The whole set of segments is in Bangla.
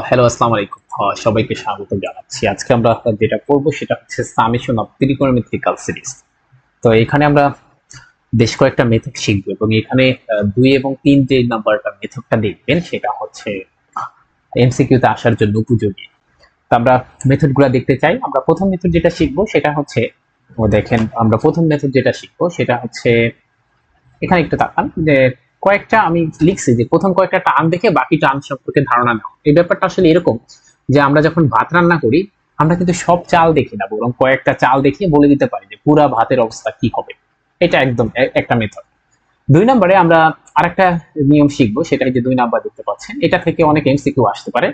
হ্যালো, আসসালামু আলাইকুম। সবাইকে স্বাগত জানাচ্ছি। আজকে আমরা যেটা করব সেটা হচ্ছে সামেশন অফ ত্রিকোণমিতিক্যাল সিরিজ। তো এখানে আমরা বেশ কয়েকটা মেথড শিখব এবং এখানে 2 এবং 3 যে নাম্বারটা মেথডটা দেখবেন সেটা হচ্ছে এমসিকিউতে আসার জন্য উপযোগী। তো আমরা মেথডগুলো দেখতে চাই। আমরা প্রথম মেথড যেটা শিখবো সেটা হচ্ছে দেখেন আমরা প্রথম মেথড যেটা শিখবো সেটা হচ্ছে এখানে একটু তাকান যে কয়েকটা আমি লিখছি যে প্রথম কয়েকটা টার্ম দেখে বাকি টার্ম সম্পর্কে ধারণা নাও। এই ব্যাপারটা আসলে এরকম যে আমরা যখন ভাত রান্না করি আমরা কিন্তু সব চাল দেখি না, বরং কয়েকটা চাল দেখিয়ে বলে দিতে পারি যে পুরা ভাতের অবস্থা কি হবে। এটা একদম একটা মেথড। 2 নম্বরে আমরা আরেকটা নিয়ম শিখবো, সেটা যে 2 নাম্বার দেখতে পাচ্ছেন, এটা থেকে অনেক এমসিকিউ আসতে পারে।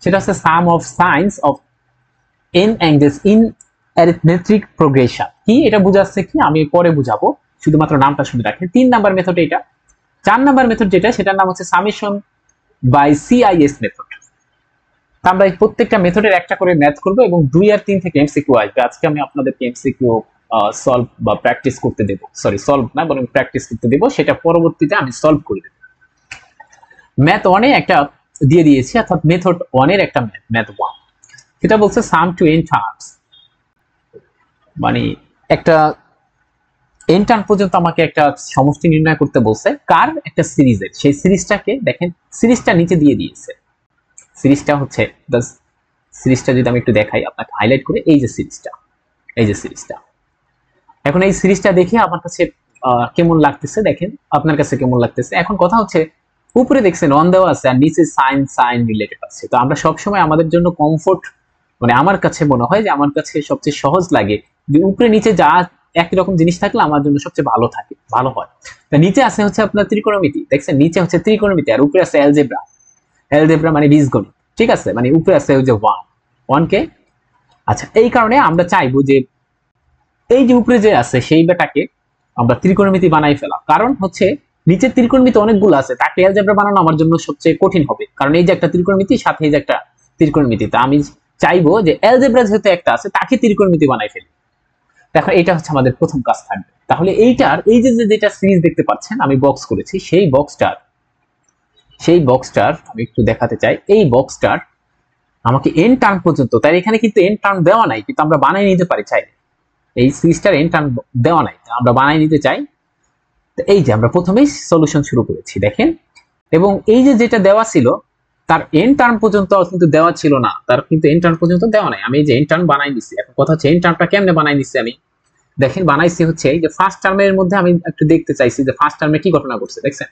সেটা হচ্ছে sum of sines of n angles in arithmetic progression. কি এটা বুঝাচ্ছে কি আমি পরে বুঝাবো, শুধুমাত্র নামটা শুনে রাখেন। 3 নাম্বার মেথড এটা। 4 নাম্বার মেথড যেটা সেটার নাম হচ্ছে সামেশন বাই সিআইএস মেথড। আমরা এই প্রত্যেকটা মেথডের একটা করে ম্যাথ করবো এবং 2 আর 3 থেকে এমসিকিউ আসবে। আজকে আমি আপনাদেরকে এমসিকিউ সলভ বা প্র্যাকটিস করতে দেবো, সরি সলভ না বরং প্র্যাকটিস করতে দেবো, সেটা পরবর্তীতে আমি সলভ করে দেবো। ম্যাথ ওয়ানে একটা দিয়ে দিয়েছি, অর্থাৎ মেথড ওয়ানের একটা ম্যাথ ওয়ান, সেটা বলছে সাম টু এন টার্মস, মানে একটা এন টার্ম পর্যন্ত আমাকে একটা সমষ্টি নির্ণয় করতে বলছে কার, একটা সিরিজের। সেই সিরিজটাকে দেখেন, সিরিজটা নিচে দিয়ে দিয়েছে। সিরিজটা হচ্ছে সিরিজটা যদি আমি একটু দেখাই আপনাকে হাইলাইট করে, এই যে সিরিজটা, এই যে সিরিজটা। এখন এই সিরিজটা দেখে আমার কাছে কেমন লাগতেছে দেখেন, আপনার কাছে কেমন লাগতেছে। এখন কথা হচ্ছে উপরে দেখছেন ওয়ান দেওয়া আছে আর নিচে সাইন সাইন রিলেটেড আছে। তো আমরা সবসময় আমাদের জন্য কমফোর্ট, মানে আমার কাছে মনে হয় যে আমার কাছে সবচেয়ে সহজ লাগে যে উপরে নিচে যা একই রকম জিনিস থাকলে আমার জন্য সবচেয়ে ভালো থাকে, ভালো হয়। তা নিচে আছে হচ্ছে আপনার ত্রিকোণমিতি, দেখছেন নিচে হচ্ছে ত্রিকোণমিতি আর উপরে আছে অ্যালজেব্রা। অ্যালজেব্রা মানে বীজগণিত, ঠিক আছে, মানে উপরে আছে ওই যে ওয়ান, ওয়ান কে। আচ্ছা, এই কারণে আমরা চাইবো যে এই যে উপরে যে আছে সেই বেটাকে আমরা ত্রিকোণমিতি বানাই ফেলা। কারণ হচ্ছে নিচের ত্রিকোণমিতি অনেকগুলো আছে, তাকে অ্যালজেব্রা বানানো আমার জন্য সবচেয়ে কঠিন হবে, কারণ এই যে একটা ত্রিকোণমিতি সাথে এই যে একটা ত্রিকোণমিতি, তা আমি চাইবো যে অ্যালজেব্রা যেহেতু একটা আছে তাকে ত্রিকোণমিতি বানাই ফেলি। দেখো এটা হচ্ছে আমাদের প্রথম কাজ থাকবে। তাহলে এইটার এই যে যেটা সিরিজ দেখতে পাচ্ছেন আমি বক্স করেছি, সেই বক্সটার আমি একটু দেখাতে চাই। এই বক্সটার আমাকে এন টার্ম পর্যন্ত, তাই এখানে কিন্তু এন টার্ম দেওয়া নাই, কিন্তু আমরা বানাই নিতে পারি চাই। এই সিরিজটার এন টার্ম দেওয়া নাই, আমরা বানাই নিতে চাই। তো এই যে আমরা প্রথমেই সলিউশন শুরু করেছি দেখেন, এবং এই যে যেটা দেওয়া ছিল তার এন টার্ম পর্যন্ত কিন্তু দেওয়া ছিল না, তার কিন্তু এন টার্ম পর্যন্ত দেওয়া নাই। আমি এই যে এন টার্ম বানাই দিচ্ছি। এখন কথা হচ্ছে এন টার্মটা কেমনে বানাই দিচ্ছি আমি, দেখেন বানাইছি হচ্ছে এই যে ফার্স্ট টার্মের মধ্যে আমি একটু দেখতে চাইছি যে ফার্স্ট টার্মে কি ঘটনা ঘটছে। দেখছেন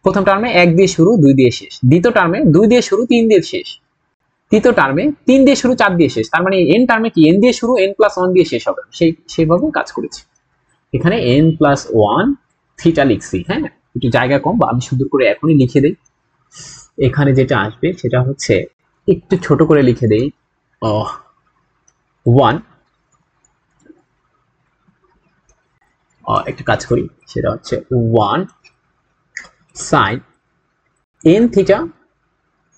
প্রথম টার্মে 1 দিয়ে শুরু 2 দিয়ে শেষ, দ্বিতীয় টার্মে 2 দিয়ে শুরু 3 দিয়ে শেষ, তৃতীয় টার্মে 3 দিয়ে শুরু 4 দিয়ে শেষ। তার মানে এন টার্মে কি এন দিয়ে শুরু এন প্লাস 1 দিয়ে শেষ হবে, সেইভাবে কাজ করেছি। এখানে এন প্লাস 1 থিটা লিখছি। হ্যাঁ, একটু জায়গা কম, বা আমি সুন্দর করে এখনই লিখে দেই। এখানে যেটা আসবে সেটা হচ্ছে একটু ছোট করে লিখে দেই, 1। একটা কাজ করি, সেটা হচ্ছে 1 সাইন এন থিটা,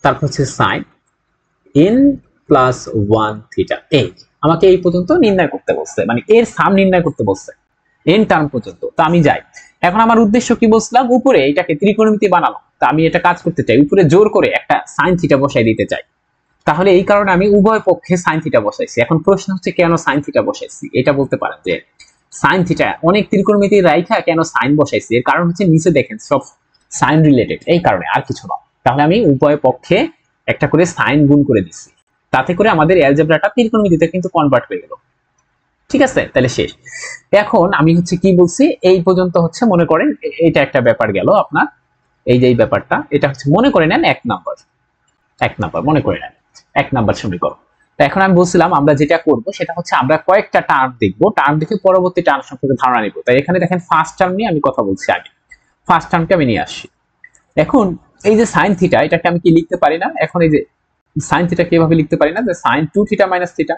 তারপর হচ্ছে সাইন এন প্লাস 1 থিটা। এই আমাকে এই পর্যন্ত নির্ণয় করতে বলছে, মানে এর সাম নির্ণয় করতে বলছে এন টার্ম পর্যন্ত। তো আমি যাই। এখন আমার উদ্দেশ্য কি বলছিলাম, উপরে এটাকে ত্রিকোণমিতি বানানো। তা আমি এটা কাজ করতে চাই, উপরে জোর করে একটা সাইন থিটা বসাই দিতে চাই। তাহলে এই কারণে আমি উভয় পক্ষে সাইন থিটা বসাইছি। এখন প্রশ্ন হচ্ছে কেন সাইন থিটা বসাইছি, এটা বলতে পারেন যে সাইন থিটা অনেক ত্রিকোণমিতি রাইখা কেন সাইন বসাইছি, এর কারণ হচ্ছে নিচে দেখেন সব সাইন রিলেটেড, এই কারণে, আর কিছু না। তাহলে আমি উভয় পক্ষে একটা করে সাইন গুণ করে দিচ্ছি, তাতে করে আমাদের অ্যালজেব্রাটা ত্রিকোণমিতিতে কিন্তু কনভার্ট হয়ে গেল। ঠিক আছে, তাহলে শেষ। এখন আমি হচ্ছে কি বলছি, এই পর্যন্ত হচ্ছে মনে করেন এটা একটা ব্যাপার গেল আপনার। এই যে এই ব্যাপারটা, এটা হচ্ছে মনে করে নেন 1 নাম্বার, 1 নাম্বার মনে করে নেন 1 নাম্বার সমীকরণ। তো এখন আমি বলছিলাম আমরা যেটা করব সেটা হচ্ছে আমরা কয়েকটা টার্ম দেখবো, টার্ম দেখে পরবর্তী টার্ম সম্পর্কে ধারণা নিব। তাই এখানে দেখেন ফার্স্ট টার্ম নিয়ে আমি কথা বলছি। আগে ফার্স্ট টার্মকে আমি নিয়ে আসছি। এখন এই যে সাইন থিটা, এটাকে আমি কি লিখতে পারি না, এখন এই যে সাইন থিটা কিভাবে লিখতে পারি না, যে sine 2 theta minus theta.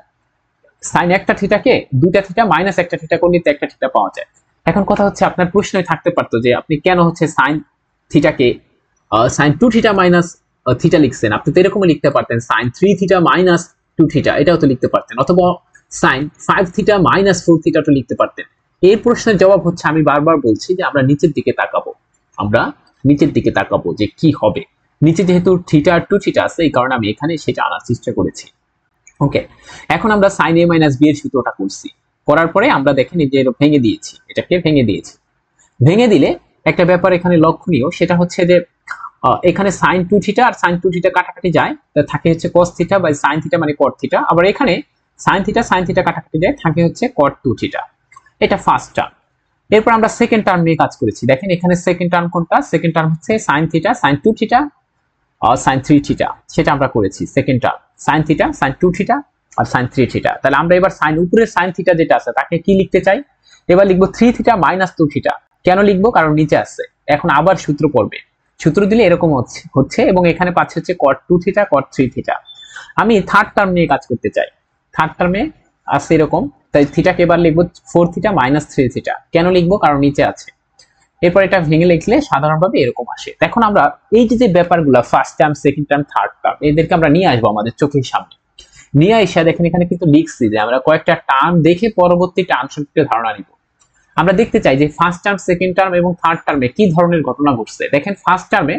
Sine একটা থিটাকে 2টা থিটা মাইনাস একটা থিটা করলে তো একটা থিটা পাওয়া যায়। এখন কথা হচ্ছে আপনার প্রশ্নই থাকতে পারতো যে আপনি কেন হচ্ছে সাইন থিটাকে সাইন 2 থিটা মাইনাস থিটা লিখছেন। আপনি তো এরকমই লিখতে পারতেন সাইন 3 থিটা মাইনাস 2 থিটা, এটাও তো লিখতে পারতেন, অথবা সাইন 5 থিটা মাইনাস 4 থিটা তো লিখতে পারতেন। এই প্রশ্নের জবাব হচ্ছে আমি বারবার বলছি যে আমরা নিচের দিকে তাকাবো, আমরা নিচের দিকে তাকাবো যে কি হবে। নিচে যেহেতু থিটা আর টু থিটা আছে এই কারণে আমি এখানে সেটা আনার চেষ্টা করেছি। ওকে, এখন আমরা সাইন এ মাইনাস বি এর সূত্রটা করছি, করার পরে আমরা দেখেন এই যে ভেঙে দিয়েছি, এটাকে ভেঙে দিয়েছি। ভেঙে দিলে একটা ব্যাপার এখানে লক্ষণীয়, সেটা হচ্ছে যে এখানে সাইন টু থিটা আর সাইন টু থিটা কাটাকাটি যায়, থাকে হচ্ছে cos theta by sine theta মানে কট থিটা। আবার এখানে সাইন থিটা কাটাকাটি যায়, থাকে হচ্ছে কট টু থিটা। এটা ফার্স্ট টার্ম। এরপর আমরা সেকেন্ড টার্ম নিয়ে কাজ করেছি। দেখেন এখানে সেকেন্ড টার্ম কোনটা? সেকেন্ড টার্ম হচ্ছে sine theta sine two theta আর সাইন থ্রি থিটা, সেটা আমরা করেছি second term. Sine theta sine two theta আর সাইন থ্রি থিটা। তাহলে আমরা এবার সাইন উপরের সাইন থিটা যেটা আছে তাকে কি লিখতে চাই? এবার লিখবো three theta minus two theta. কেন লিখবো? কারণ নিচে আছে। এখন আবার সূত্র পড়বে, সূত্র দিলে এরকম হচ্ছে এবং এখানে পাচ্ছে হচ্ছে cot two theta cot three theta. আমি থার্ড টার্ম নিয়ে কাজ করতে চাই। থার্ড টার্মে আছে এরকম, তাই থিটাকে এবার লিখবো four theta minus three theta. কেন লিখবো? কারণ নিচে আছে। এরপর এটা ভেঙে লিখলে সাধারণভাবে এরকম আসে। এখন আমরা এই যে ব্যাপারগুলো first term second term third term এদেরকে আমরা নিয়ে আসবো আমাদের চোখের সামনে। নিয়ে এসে দেখেন এখানে কিন্তু লিখছি যে আমরা কয়েকটা টার্ম দেখে পরবর্তী টার্ম সম্পর্কে ধারণা নিব। আমরা দেখতে চাই যে ফার্স্ট টার্ম সেকেন্ড টার্ম এবং থার্ড টার্মে কি ধরনের ঘটনা ঘটছে। দেখেন ফার্স্ট টার্মে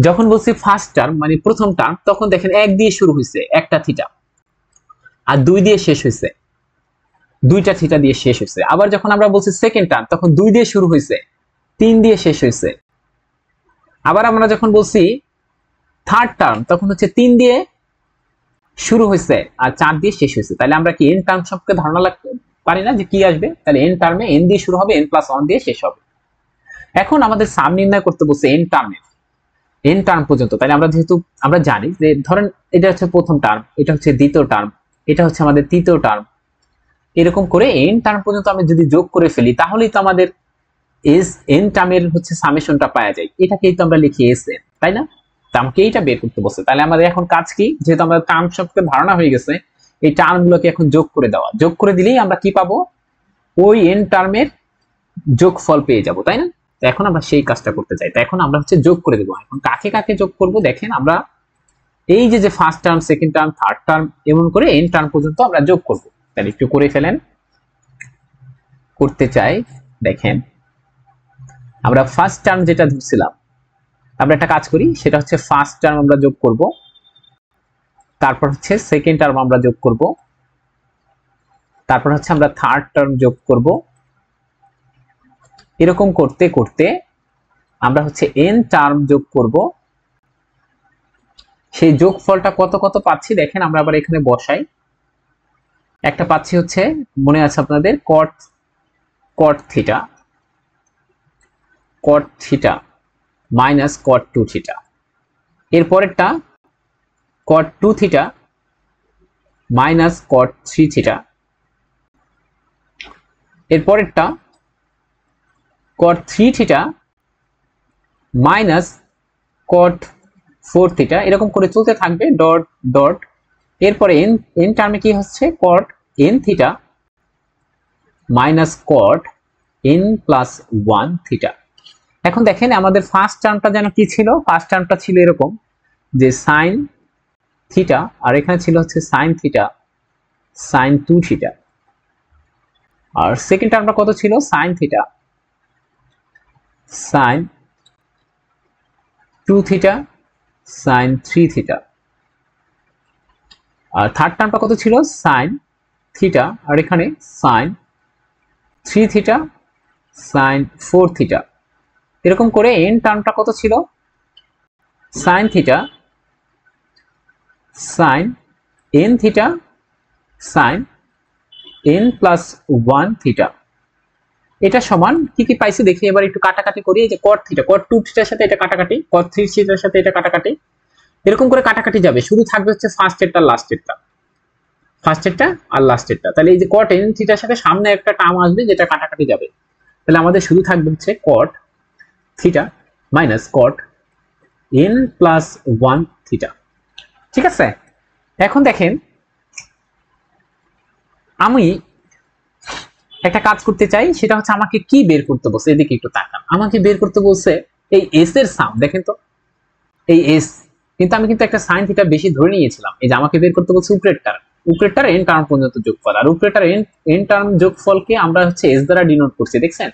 যখন বলছি ফার্স্ট টার্ম মানে প্রথম টার্ম, তখন দেখেন এক দিয়ে শুরু হয়েছে একটা থিটা, আর দুই দিয়ে শেষ হয়েছে দুইটা থিটা দিয়ে শেষ হয়েছে। আবার যখন আমরা বলছি সেকেন্ড টার্ম তখন দুই দিয়ে শুরু হয়েছে তিন দিয়ে শেষ হয়েছে। আবার আমরা যখন বলছি থার্ড টার্ম তখন হচ্ছে তিন দিয়ে শুরু হয়েছে আর চার দিয়ে শেষ হয়েছে। তাহলে আমরা কি এন টার্ম সম্পর্কে ধারণা রাখতে পারি না যে কি আসবে? তাহলে এন টার্মে এন দিয়ে শুরু হবে, এন প্লাস ওয়ান দিয়ে শেষ হবে। এখন আমাদের সাম নির্ণয় করতে বলছে এন টার্মের, এন টার্ম পর্যন্ত। তাহলে আমরা যেহেতু আমরা জানি যে ধরেন এটা হচ্ছে প্রথম টার্ম, এটা হচ্ছে দ্বিতীয় টার্ম, এটা হচ্ছে আমাদের তৃতীয় টার্ম, এরকম করে এন টার্ম পর্যন্ত আমি যদি যোগ করে ফেলি তাহলেই তো আমাদের এস এন টার্মের হচ্ছে সামেশনটা পাওয়া যায়। এটাকেই তো আমরা লিখি এস এন, তাই না? তো আমাকে এইটা বের করতে বলছে। তাহলে আমাদের এখন কাজ কি? যেহেতু আমাদের টার্ম সম্পর্কে ধারণা হয়ে গেছে, এই টার্মগুলোকে এখন যোগ করে দেওয়া। যোগ করে দিলেই আমরা কি পাবো? ওই এন টার্মের যোগফল পেয়ে যাব, তাই না? তো এখন আমরা সেই কাজটা করতে চাই। তো এখন আমরা হচ্ছে যোগ করে দেবো। এখন কাকে কাকে যোগ করব? দেখেন আমরা এই যে first term second term third term এমন করে এন টার্ম পর্যন্ত আমরা যোগ করব। তাহলে একটু করে ফেলেন, করতে চাই। দেখেন আমরা ফার্স্ট টার্ম যেটা ধরছিলাম, আমরা একটা কাজ করি, সেটা হচ্ছে ফার্স্ট টার্ম আমরা যোগ করব, তারপর হচ্ছে সেকেন্ড টার্ম আমরা যোগ করব, তারপর হচ্ছে আমরা থার্ড টার্ম যোগ করব। এরকম করতে করতে আমরা হচ্ছে এন টার্ম যোগ করব। সেই যোগফলটা কত কত পাচ্ছি দেখেন, আমরা আবার এখানে বসাই। একটা পাচ্ছি হচ্ছে, মনে আছে আপনাদের, cot cot theta minus cot two theta. এরপরেরটা cot two theta minus cot three theta. এরপরেরটা cot three theta minus cot four theta. এরকম করে চলতে থাকবে ডট ডট। এরপরে এন এন টার্মে কি হচ্ছে? Cot n theta minus cot n plus one theta. এখন দেখেন আমাদের ফার্স্ট টার্মটা যেন কি ছিল? ফার্স্ট টার্মটা ছিল এরকম যে সাইন থিটা, আর এখানে ছিল হচ্ছে sine theta sine two theta. আর সেকেন্ড টার্মটা কত ছিল? Sine theta sine two theta sine three theta. আর থার্ড টার্মটা কত ছিল? সাইন থিটা, আর এখানে sine three theta sine four theta. এরকম করে এন টার্মটা কত ছিল? Sine theta sine n theta sine n plus one theta. এটা সমান কি কি পাইছি দেখি এবার একটু কাটাকাটি করি। এই যে কট থিটা, কট টু থিটার সাথে এটা কাটাকাটি, কট থ্রি থিটার সাথে এটা কাটাকাটি, এরকম করে কাটাকাটি যাবে। শুধু থাকবে হচ্ছে ফার্স্টেরটা লাস্টেরটা, ফার্স্টেরটা আর লাস্টেরটা। তাহলে এই যে কট এন থিটার সাথে সামনে একটা টার্ম আসবে যেটা কাটাকাটি যাবে। তাহলে আমাদের শুধু থাকবে হচ্ছে কট theta minus cot n plus one theta. ঠিক আছে? এখন দেখেন আমি একটা কাজ করতে চাই, সেটা হচ্ছে আমাকে কি বের করতে বলছে। এদিকে একটু তাকান, আমাকে বের করতে বলছে এই এস এর সাম। দেখেন তো এই এস, কিন্তু আমি কিন্তু একটা সাইন থিটা বেশি ধরে নিয়েছিলাম। এই যে আমাকে বের করতে বলছে উপরেরটার এন টার্ম পর্যন্ত যোগফল, আর উপরেরটার এন টার্ম যোগফলকে আমরা হচ্ছে এস দ্বারা ডিনোট করছি, দেখছেন?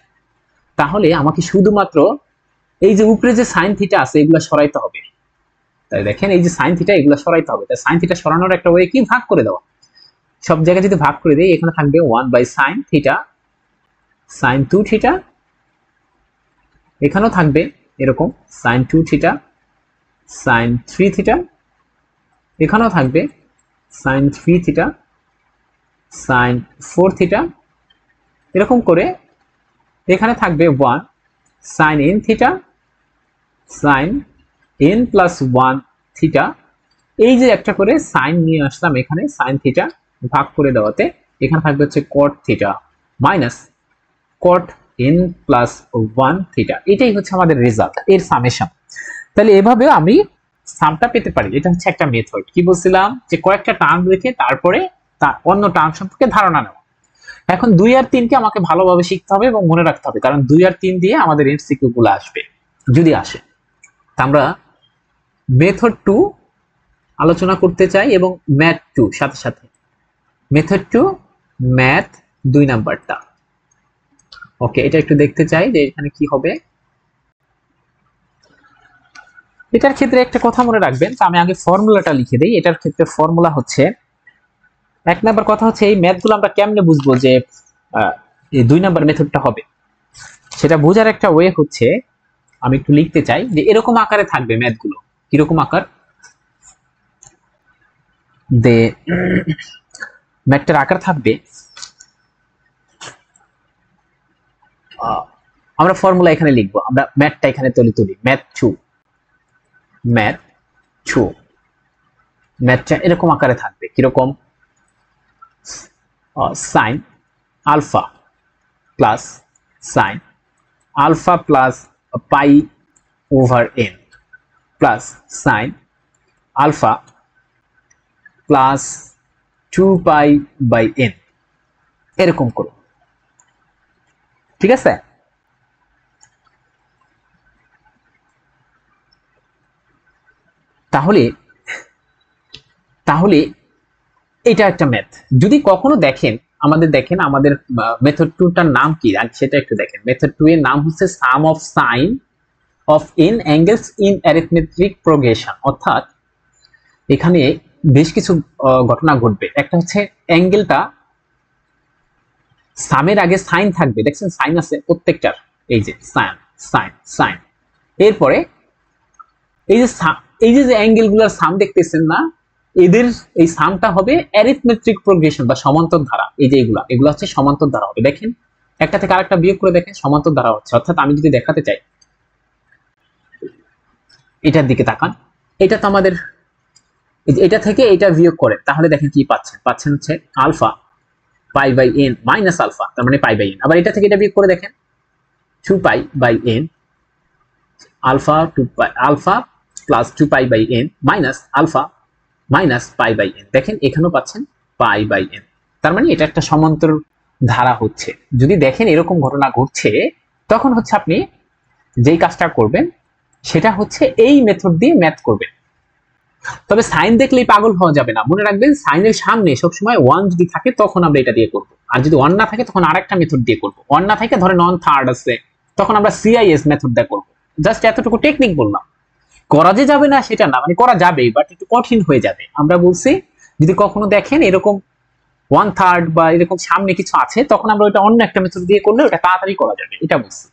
তাহলে আমাকে শুধুমাত্র এই যে উপরে যে সাইন থিটা আছে এগুলো সরাইতে হবে। তাই দেখেন এই যে সাইন থিটা এগুলো সরাইতে হবে, তাই সাইন থিটা সরানোর একটা ওয়ে কি ভাগ করে দেওয়া। সব জায়গায় যদি ভাগ করে দেই এখানে থাকবে 1/sin থিটা sin 2 থিটা, এখানেও থাকবে এরকম sin 2 থিটা sin 3 থিটা, এখানেও থাকবে sin 3 থিটা sin 4 থিটা, এরকম করে এখানে থাকবে 1 sin n theta sin n plus 1 theta. এই যে একটা করে সাইন নিয়ে আসলাম এখানে sin থিটা ভাগ করে দেওয়াতে এখানে থাকবে হচ্ছে cot theta minus cot n plus 1 theta. এটাই হচ্ছে আমাদের রেজাল্ট এর সামেশন। তাহলে এভাবেও আমি সামটা পেতে পারি। এটা হচ্ছে একটা মেথড। কি বলছিলাম যে কয়েকটা টার্ম রেখে তারপরে অন্য টার্ম সম্পর্কে ধারণা নেওয়া। এখন 2 আর 3 কে আমাকে ভালোভাবে শিখতে হবে এবং মনে রাখতে হবে, কারণ 2 আর 3 দিয়ে আমাদের এমসিকিউ গুলো আসবে যদি আসে। আমরা মেথড 2 আলোচনা করতে চাই এবং ম্যাথ 2 সাথে সাথে। মেথড 2 ম্যাথ 2 নাম্বারটা। ওকে, এটা একটু দেখতে চাই যে এখানে কি হবে। এটার ক্ষেত্রে একটা কথা মনে রাখবেন, আমি আগে ফর্মুলাটা লিখে দেই। এটার ক্ষেত্রে ফর্মুলা হচ্ছে, এক নাম্বার কথা হচ্ছে এই ম্যাথগুলো আমরা কেমনে বুঝবো যে এই 2 নাম্বার মেথডটা হবে, সেটা বোঝার একটা ওয়ে হচ্ছে আমি একটু লিখতে চাই যে এরকম আকারে থাকবে ম্যাথগুলো। কিরকম আকার? দে ম্যাথটার আকার থাকবে, আমরা ফর্মুলা এখানে লিখবো, আমরা ম্যাথটা এখানে তুলি ম্যাথ 2 ম্যাথটা এরকম আকারে থাকবে। কিরকম? Sine alpha plus sine alpha plus pi over n plus sine alpha plus 2 pi by n, এরকম করো। ঠিক আছে? তাহলে তাহলে এটা একটা ম্যাথ। যদি কখনো দেখেন আমাদের মেথড 2 টার নাম কি সেটা একটু দেখেন। মেথড 2 এর নাম হচ্ছে sum of sine of n angles in arithmetic progression. অর্থাৎ এখানে বেশ কিছু ঘটনা ঘটবে। একটা হচ্ছে অ্যাঙ্গেলটা সামের আগে সাইন থাকবে, দেখছেন সাইন আছে প্রত্যেকটার, এই যে সাইন সাইন সাইন। এরপরে এই যে অ্যাঙ্গেলগুলোর সাম দেখতেছেন না, এদের এই সামটা হবে অ্যারিথমেটিক প্রোগ্রেশন বা সমান্তর ধারা। এই যে এগুলো হচ্ছে সমান্তর ধারা হবে। দেখেন একটা থেকে আরেকটা বিয়োগ করে দেখেন সমান্তর ধারা হচ্ছে। অর্থাৎ আমি যদি দেখাতে চাই, এটার দিকে তাকান, এটা তো আমাদের এটা থেকে এটা বিয়োগ করে, তাহলে দেখেন কি পাচ্ছেন হচ্ছে alpha pi by n minus alpha, তার মানে পাই বাই এন। আবার এটা থেকে এটা বিয়োগ করে দেখেন 2 pi by n alpha alpha plus 2 pi by n minus alpha minus pi by n. দেখেন এখানেও পাচ্ছেন পাই বাই এন, তার মানে এটা একটা সমান্তর ধারা হচ্ছে। যদি দেখেন এরকম ঘটনা ঘটছে, তখন হচ্ছে আপনি যেই কাজটা করবেন সেটা হচ্ছে এই মেথড দিয়ে ম্যাথ করবেন। তবে সাইন দেখলেই পাগল হওয়া যাবে না। মনে রাখবেন সাইনের সামনে সবসময় 1 যদি থাকে তখন আমরা এটা দিয়ে করবো, আর যদি 1 না থাকে তখন আরেকটা মেথড দিয়ে করবো। 1 না থাকে ধরেন 1/3 আছে, তখন আমরা সিআইএস মেথড দিয়ে করবো। জাস্ট এতটুকু টেকনিক বললাম। করা যে যাবে না সেটা না, মানে করা যাবে বাট একটু কঠিন হয়ে যাবে। আমরা বলছি যদি কখনো দেখেন এরকম 1/3 বা এরকম সামনে কিছু আছে, তখন আমরা ওইটা অন্য একটা মেথড দিয়ে করলে ওটা তাড়াতাড়ি করা যাবে, এটা বলছি।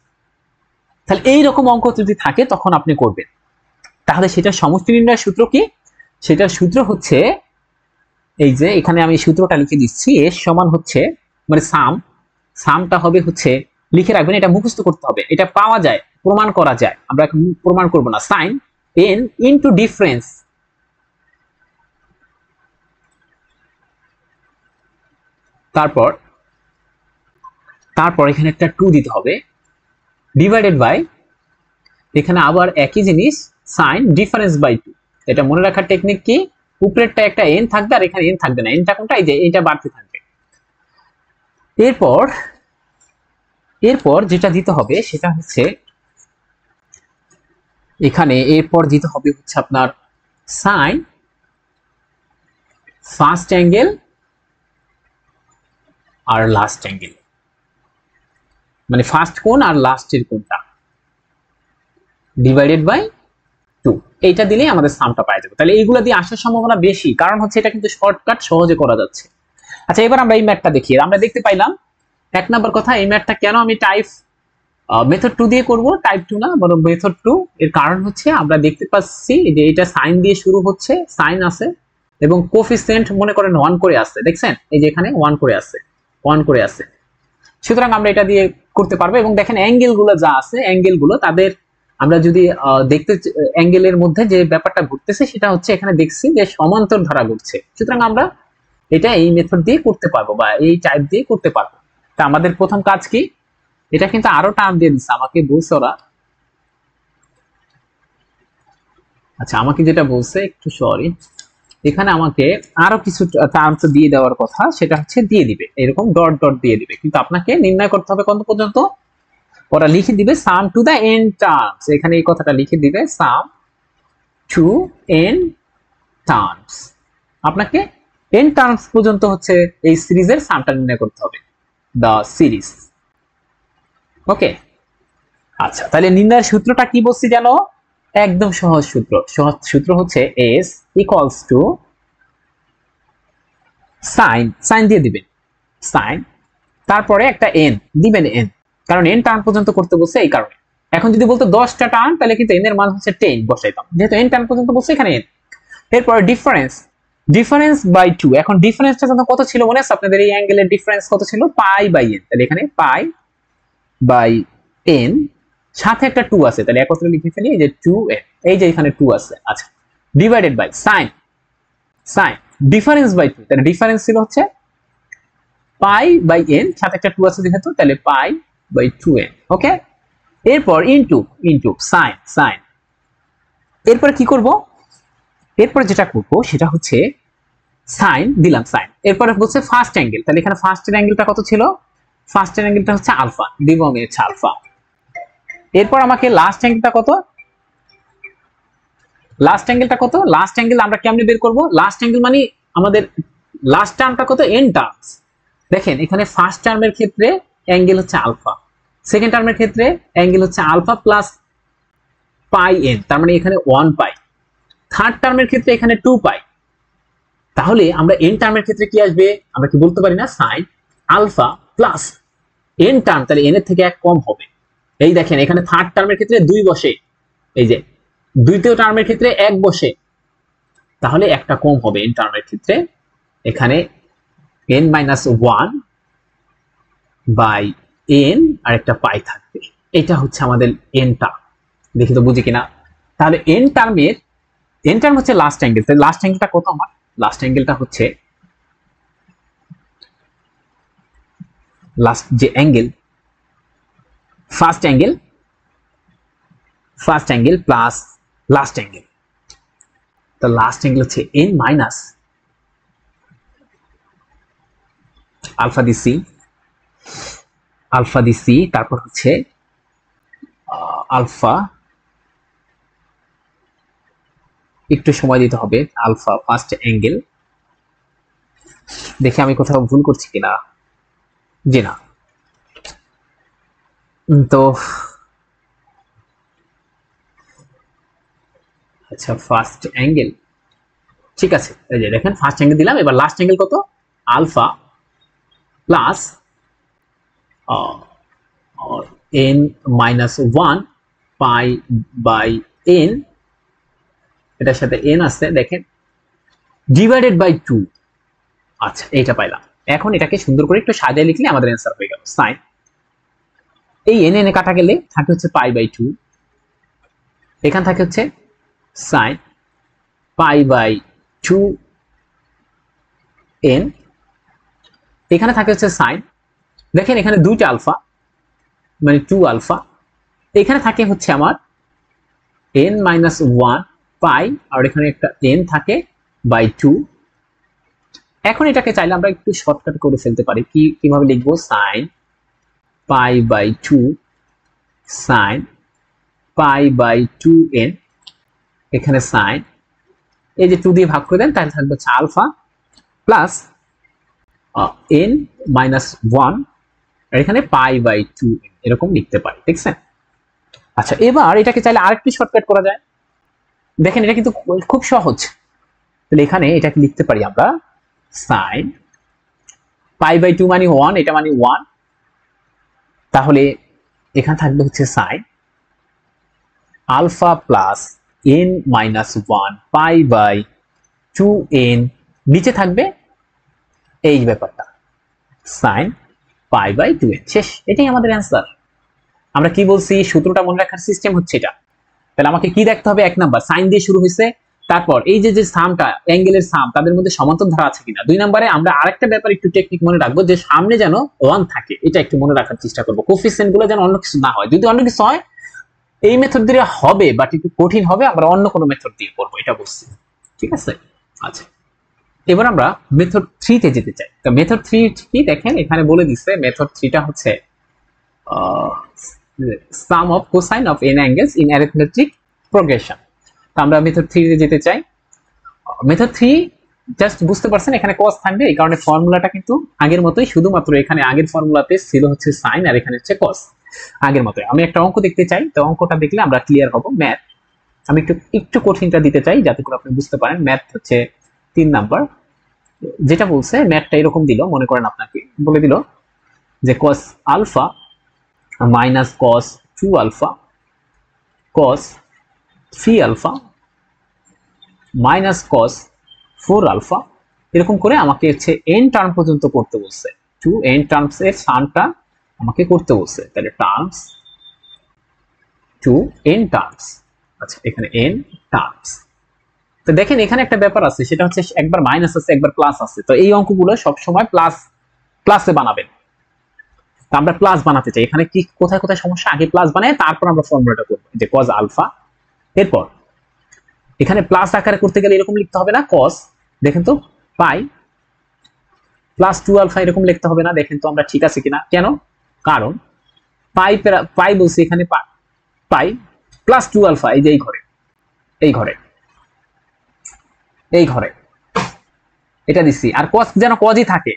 তাহলে এইরকম অঙ্ক যদি থাকে তখন আপনি করবেন। তাহলে সেটা সমষ্টি নির্ণয়ের সূত্র কি? সেটার সূত্র হচ্ছে এই যে এখানে আমি সূত্রটা লিখে দিচ্ছি। এর সমান হচ্ছে মানে সামটা হবে হচ্ছে, লিখে রাখবেন, এটা মুখস্থ করতে হবে, এটা পাওয়া যায়, প্রমাণ করা যায়। আমরা এখন প্রমাণ করব না। সাইন n ইনটু ডিফারেন্স, তারপর এখানে একটা 2 দিতে হবে, ডিভাইডেড বাই, এখানে আবার একই জিনিস সাইন ডিফারেন্স বাই 2। এটা মনে রাখার টেকনিক কি? উপরেরটা একটা n থাকবে আর এখানে n থাকবে না, nটা কোনটা? এই যে এটা বাড়তে থাকবে। এরপর যেটা দিতে হবে সেটা হচ্ছে এখানে এরপর দিতে হবে হচ্ছে আপনার সাইন ফার্স্ট অ্যাঙ্গেল আর লাস্ট অ্যাঙ্গেল, মানে ফার্স্ট কোণ আর লাস্টের কোণটা, ডিভাইডেড বাই 2। এইটা দিলেই আমাদের সামটা পাই যাবে। তাহলে এইগুলো দিয়ে আসার সম্ভাবনা বেশি, কারণ হচ্ছে এটা কিন্তু শর্টকাট, সহজে করা যাচ্ছে। আচ্ছা, এবার আমরা এই ম্যাথটা দেখি। আমরা দেখতে পাইলাম 1 নাম্বার কথা, এই ম্যাথটা কেন আমি টাইপ মেথড 2 দিয়ে করব, টাইপ 2 না বরং মেথড 2। এর কারণ হচ্ছে আমরা দেখতে পাচ্ছি যে এটা সাইন দিয়ে শুরু হচ্ছে, সাইন আছে এবং কোফিসিয়েন্ট মনে করেন 1 করে আছে, দেখছেন এই যে এখানে 1 করে আছে, 1 করে আছে। সুতরাং আমরা এটা দিয়ে করতে পারবো। এবং দেখেন অ্যাঙ্গেল গুলো যা আছে, অ্যাঙ্গেল গুলো তাদের আমরা যদি দেখতে, অ্যাঙ্গেলের মধ্যে যে ব্যাপারটা ঘটতেছে সেটা হচ্ছে এখানে দেখছি যে সমান্তর ধারা ঘটছে। সুতরাং আমরা এটা এই মেথড দিয়ে করতে পারবো বা এই টাইপ দিয়ে করতে পারবো। তা আমাদের প্রথম কাজ কি, এটা কিন্তু আরো টার্ম দিয়ে দিচ্ছে আমাকে, বলছে ওরা। আচ্ছা, আমাকে যেটা বলছে, একটু সরি, এখানে আমাকে আরো কিছু টার্মস দিয়ে দেওয়ার কথা, সেটা হচ্ছে দিয়ে দিবে এরকম ডট ডট দিয়ে দিবে, কিন্তু আপনাকে নির্ণয় করতে হবে কত পর্যন্ত। ওরা লিখে দিবে সাম টু দ্য এন টার্মস, এখানে এই কথাটা লিখে দিবে সাম টু এন টার্মস। আপনাকে এন টার্মস পর্যন্ত হচ্ছে এই সিরিজের সামটা নির্ণয় করতে হবে, দ্য সিরিজ। ওকে, আচ্ছা, তাহলে নির্ণয়ের সূত্রটা কি বলছি জানো? একদম সহজ সূত্র। সহজ সূত্র হচ্ছে S equals to sine, sine দিয়ে দিবেন সাইন, তারপরে একটা এন দিবেন এন, কারণ এন টার্ম পর্যন্ত করতে বলছে এই কারণে। এখন যদি বলতো 10টা টার্ম, তাহলে কিন্তু এন এর মান হচ্ছে 10 বসাইতাম, যেহেতু এন টার্ম পর্যন্ত বলছে এখানে এন। এরপরে ডিফারেন্স, ডিফারেন্স বাই 2। এখন ডিফারেন্সটা যখন কত ছিল মনে আছে আপনাদের? এই অ্যাঙ্গেলের ডিফারেন্স কত ছিল? Pi by n. তাহলে এখানে পাই বাই এন, সাথে একটা 2 আছে, তাহলে একত্রে লিখে ফেলি এই যে 2n, এই যে এখানে 2 আছে। আচ্ছা, divided by sine, sine difference by 2, তাহলে ডিফারেন্স ছিল হচ্ছে পাই বাই এন, সাথে একটা 2 আছে যেহেতু, তাহলে পাই বাই 2n। ওকে, এরপর ইনটু ইনটু সাইন, সাইন। এরপর কি করব? এরপর যেটা করব সেটা হচ্ছে সাইন দিলাম, সাইন। এরপরে বলছে ফার্স্ট অ্যাঙ্গেল, তাহলে এখানে ফার্স্টের অ্যাঙ্গেলটা কত ছিল? ফার্স্টের অ্যাঙ্গেলটা হচ্ছে আলফা, দিব আমি হচ্ছে আলফা। এরপর আমাকে লাস্ট অ্যাঙ্গেলটা কত? লাস্ট অ্যাঙ্গেলটা কত? লাস্ট অ্যাঙ্গেল আমরা কেমনে বের করব? লাস্ট অ্যাঙ্গেল মানে আমাদের লাস্ট টার্মটা কত? N terms. দেখেন এখানে ফার্স্ট টার্মের ক্ষেত্রে অ্যাঙ্গেল হচ্ছে আলফা, সেকেন্ড টার্মের ক্ষেত্রে অ্যাঙ্গেল হচ্ছে আলফা প্লাস পাই এন, তার মানে এখানে 1 পাই। থার্ড টার্মের ক্ষেত্রে এখানে 2 পাই। তাহলে আমরা এন টার্মের ক্ষেত্রে কি আসবে? আমরা কি বলতে পারি না sine alpha plus n term, তাহলে এন এর থেকে 1 কম হবে। এই দেখেন এখানে থার্ড টার্মের ক্ষেত্রে 2 বসে, এই যে দ্বিতীয় টার্মের ক্ষেত্রে 1 বসে, তাহলে একটা কম হবে এন টার্মের ক্ষেত্রে। এখানে n মাইনাস 1 বাই এন আর একটা পাই থাকবে, এটা হচ্ছে আমাদের এন টার্ম। দেখি তো বুঝি কিনা। তাহলে এন টার্মের, এন টার্ম হচ্ছে লাস্ট অ্যাঙ্গেল, তাহলে লাস্ট অ্যাঙ্গেলটা কত আমার? লাস্ট অ্যাঙ্গেলটা হচ্ছে, লাস্ট যে angle, first angle, first angle plus last angle, তো লাস্ট অ্যাঙ্গেল হচ্ছে এন মাইনাস আলফা দিছি, আলফা দিছি, তারপর হচ্ছে আলফা, একটু সময় দিতে হবে, আলফা ফার্স্ট অ্যাঙ্গেল। দেখি আমি কোথাও ভুল করছি কিনা, জি না। তো আচ্ছা, ফার্স্ট অ্যাঙ্গেল ঠিক আছে, এই যে দেখেন ফার্স্ট অ্যাঙ্গেল দিলাম। এবার লাস্ট অ্যাঙ্গেল কত? Alpha plus n minus 1 pi by n, এটার সাথে এন আছে দেখেন, ডিভাইডেড বাই 2। আচ্ছা, এটা পাইলাম। এখন এটাকে সুন্দর করে একটু সাজিয়ে লিখলে আমাদের অ্যান্সার হয়ে গেল। সাইন, এই এন এনে কাটা গেলে থাকে হচ্ছে পাই বাই 2, এখান থাকে হচ্ছে সাইন পাই বাই 2 এন, এখানে থাকে হচ্ছে সাইন, দেখেন এখানে 2টা আলফা মানে 2 আলফা, এখানে থাকে হচ্ছে আমার এন মাইনাস 1 পাই, আর এখানে একটা এন থাকে বাই 2। এখন এটাকে চাইলে আমরা একটু শর্টকাট করে ফেলতে পারি। কিভাবে লিখবো? Sine pi by 2 sine pi by 2 n, এখানে সাইন, এই যে 2 দিয়ে ভাগ করে দেন, তাহলে থাকবে হচ্ছে আলফা প্লাস এন মাইনাস 1, আর এখানে পাই বাই 2 এরকম লিখতে পারি, দেখছেন? আচ্ছা, এবার এটাকে চাইলে আরেকটু শর্টকাট করা যায়। দেখেন এটা কিন্তু খুব সহজ। তাহলে এখানে এটাকে লিখতে পারি আমরা সাইন π/2 মানে 1, এটা মানে 1। তাহলে এখানে থাকবে হচ্ছে sine alpha plus n minus 1 π/2n, নিচে থাকবে এই ব্যাপারটা সাইন π/2n। শেষ, এটাই আমাদের অ্যান্সার। আমরা কি বলছি, সূত্রটা মনে রাখার সিস্টেম হচ্ছে এটা। তাহলে আমাকে কি দেখতে হবে, 1 নাম্বার সাইন দিয়ে শুরু হয়েছে, তারপর এই যে সামটা অ্যাঙ্গেলের সাম তাদের মধ্যে সমান্তর ধারা আছে কিনা। 2 নম্বরে আমরা আরেকটা ব্যাপার একটু টেকনিক মনে রাখবো, যে সামনে যেন 1 থাকে, এটা একটু মনে রাখার চেষ্টা করবো। কোফিসিয়েন্ট গুলো যেন অন্য কিছু না হয়, যদি অন্য কিছু হয় এই মেথড দিয়ে হবে, বাট একটু কঠিন হবে, আমরা অন্য কোনো মেথড দিয়ে করবো, এটা বলছি। ঠিক আছে, আচ্ছা এবার আমরা মেথড 3 তে যেতে চাই। তো মেথড 3 কি দেখেন এখানে বলে দিচ্ছে, মেথড 3 টা হচ্ছে sum of cosine of n angles in arithmetic progression। তো আমরা মেথড 3 তে যেতে চাই। মেথড 3 জাস্ট বুঝতে পারছেন এখানে cos থাকবে, এই কারণে ফর্মুলাটা কিন্তু আগের মতোই, শুধুমাত্র এখানে আগের ফর্মুলাতে ছিল হচ্ছে sin আর এখানে হচ্ছে cos আগের মতোই। আমি একটা অঙ্ক দেখতে চাই, তো অঙ্কটা দেখলে আমরা ক্লিয়ার হব। ম্যাথ আমি একটু কঠিনটা দিতে চাই যাতে করে আপনি বুঝতে পারেন। ম্যাথ হচ্ছে 3 নাম্বার, যেটা বলছে ম্যাথটা এরকম দিল, মনে করেন আপনাকে বলে দিল যে cos alpha minus cos 2 alpha cos 3 alpha minus cos 4 alpha, এরকম করে আমাকে হচ্ছে n টার্ম পর্যন্ত করতে বলছে। 2n টার্মস এর সামটা আমাকে করতে বলছে। তাহলে টার্মস 2n টার্মস, আচ্ছা এখানে n টার্মস। তো দেখেন এখানে একটা ব্যাপার আছে, সেটা হচ্ছে একবার মাইনাস আছে একবার প্লাস আছে। তো এই অঙ্কগুলো সব সময় প্লাসে বানাবেন। তো আমরা প্লাস বানাতে চাই, এখানে কি কোথায় কোথায় সমস্যা, আগে প্লাস বানাই তারপর আমরা ফর্মুলাটা করব, যে cos আলফা। এরপর এখানে প্লাস আকারে করতে গেলে এরকম লিখতে হবে না, cos দেখেন তো পাই প্লাস 2 আলফা এরকম লিখতে হবে না। দেখেন তো আমরা ঠিক আছে কিনা, কেন, কারণ পাই বলছি এখানে পাই প্লাস 2 আলফা, এই যে এই ঘরে এটা দিচ্ছি, আর cos যেন cosই থাকে।